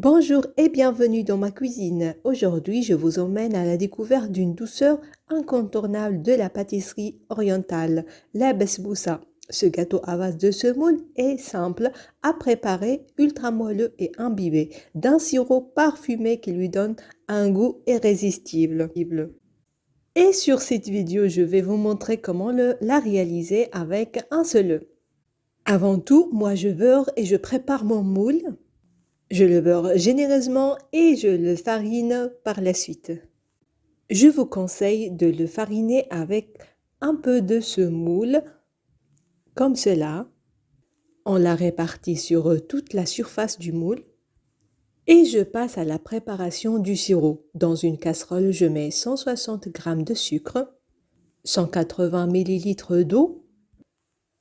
Bonjour et bienvenue dans ma cuisine. Aujourd'hui, je vous emmène à la découverte d'une douceur incontournable de la pâtisserie orientale, la besboussa. Ce gâteau à base de semoule est simple à préparer, ultra moelleux et imbibé d'un sirop parfumé qui lui donne un goût irrésistible. Et sur cette vidéo, je vais vous montrer comment la réaliser avec un seul œuf. Avant tout, moi je beurre et je prépare mon moule. Je le beurre généreusement et je le farine par la suite. Je vous conseille de le fariner avec un peu de semoule, comme cela. On la répartit sur toute la surface du moule. Et je passe à la préparation du sirop. Dans une casserole, je mets 160 g de sucre, 180 ml d'eau.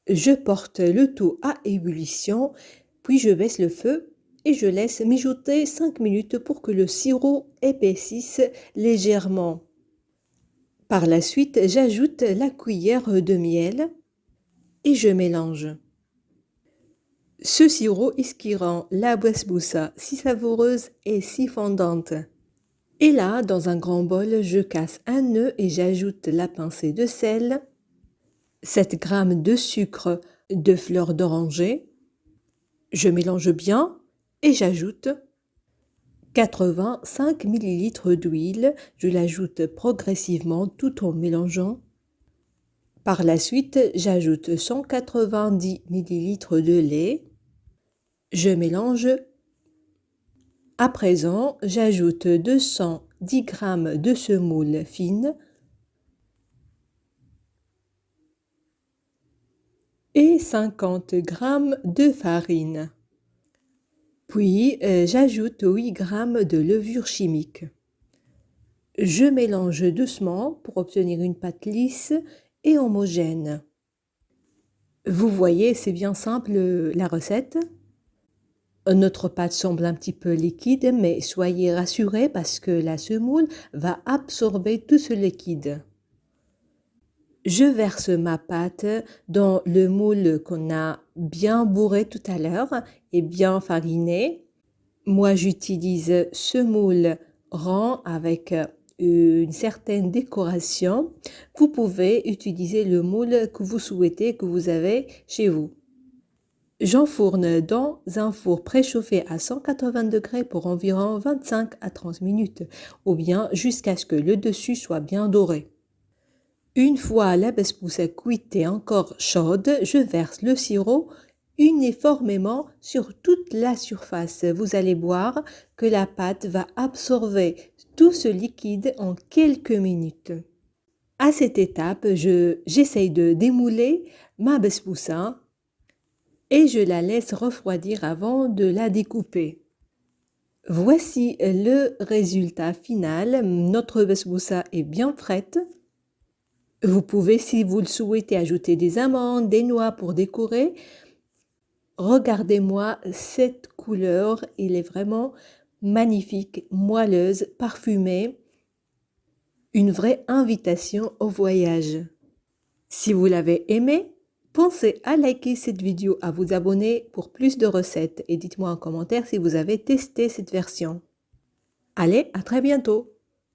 Je porte le tout à ébullition, puis je baisse le feu et je laisse mijoter 5 minutes pour que le sirop épaississe légèrement. Par la suite, j'ajoute la cuillère de miel et je mélange. Ce sirop est ce qui rend la besboussa si savoureuse et si fondante. Et là, dans un grand bol, je casse un œuf et j'ajoute la pincée de sel, 7 g de sucre, 2 fleurs d'oranger. Je mélange bien et j'ajoute 85 ml d'huile. Je l'ajoute progressivement tout en mélangeant. Par la suite, j'ajoute 190 ml de lait. Je mélange. À présent, j'ajoute 210 g de semoule fine et 50 g de farine. Puis, j'ajoute 8 g de levure chimique. Je mélange doucement pour obtenir une pâte lisse et homogène. Vous voyez, c'est bien simple la recette. Notre pâte semble un petit peu liquide, mais soyez rassurés parce que la semoule va absorber tout ce liquide. Je verse ma pâte dans le moule qu'on a bien bourré tout à l'heure et bien fariné. Moi, j'utilise ce moule rond avec une certaine décoration. Vous pouvez utiliser le moule que vous souhaitez, que vous avez chez vous. J'enfourne dans un four préchauffé à 180 degrés pour environ 25 à 30 minutes, ou bien jusqu'à ce que le dessus soit bien doré. Une fois la besboussa cuite et encore chaude, je verse le sirop uniformément sur toute la surface. Vous allez voir que la pâte va absorber tout ce liquide en quelques minutes. À cette étape, j'essaye de démouler ma besboussa et je la laisse refroidir avant de la découper. Voici le résultat final. Notre besboussa est bien prête. Vous pouvez, si vous le souhaitez, ajouter des amandes, des noix pour décorer. Regardez-moi cette couleur, elle est vraiment magnifique, moelleuse, parfumée. Une vraie invitation au voyage. Si vous l'avez aimé, pensez à liker cette vidéo, à vous abonner pour plus de recettes et dites-moi en commentaire si vous avez testé cette version. Allez, à très bientôt!